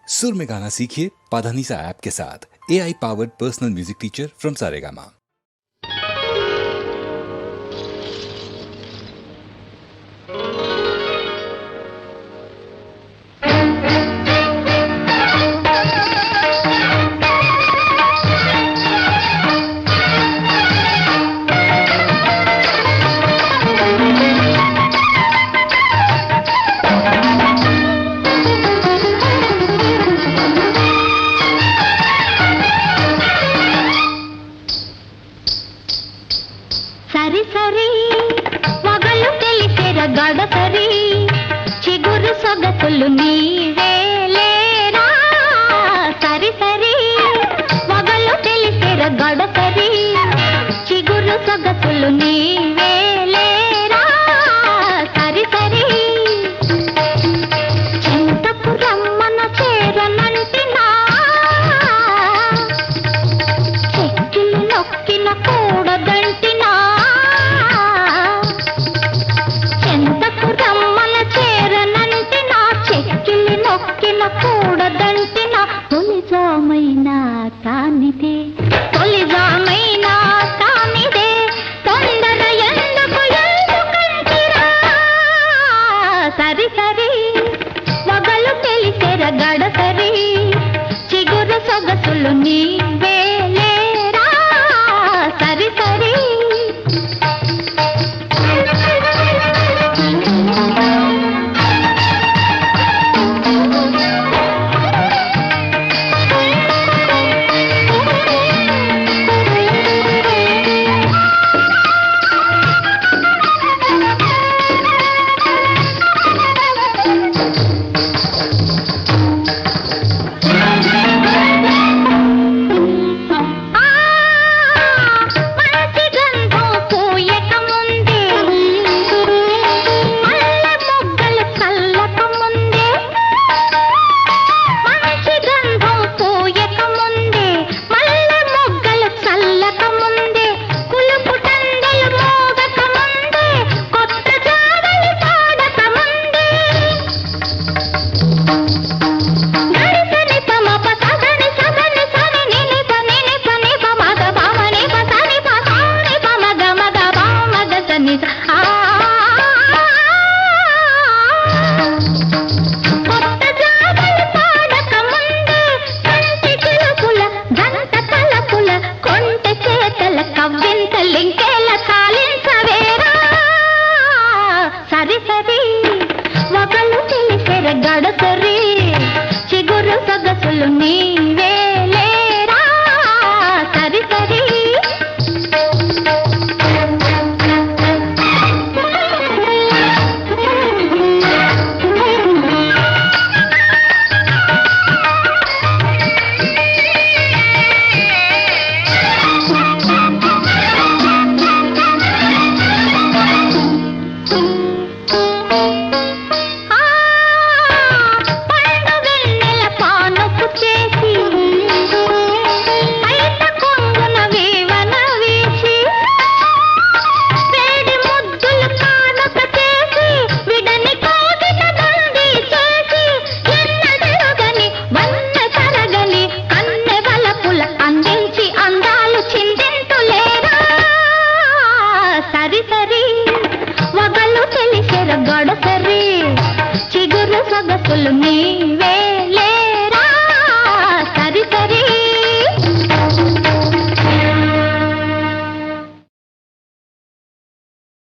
सुर में गाना सीखिए पाधानीसा ऐप के साथ। AI powered personal music teacher from Saregama. సరి సరి వగలు తెలిసెర గడసరి చిగురు సొగసులు నీవేలేరా సరి సరి వగలు తెలిసెర గడసరి చిగురు సొగసులు నీవేలేరా సరి సరి చింతపు రమ్మన చేరనంటినా చెక్కిలి నొక్కిన కూడదంటినా కూడదంటినా తొలిజామైనా తానిదే తొలిజామైనా తానిదే తొందర ఎందుకు ఎందుకంటిరా సరి సరి వగలు తెలిసెర గడసరి చిగురు సొగసులు నీవేలేరా సరి సరి సరి సరి వగలు తెలిసెర గడసరి చిగురు సొగసులు నీ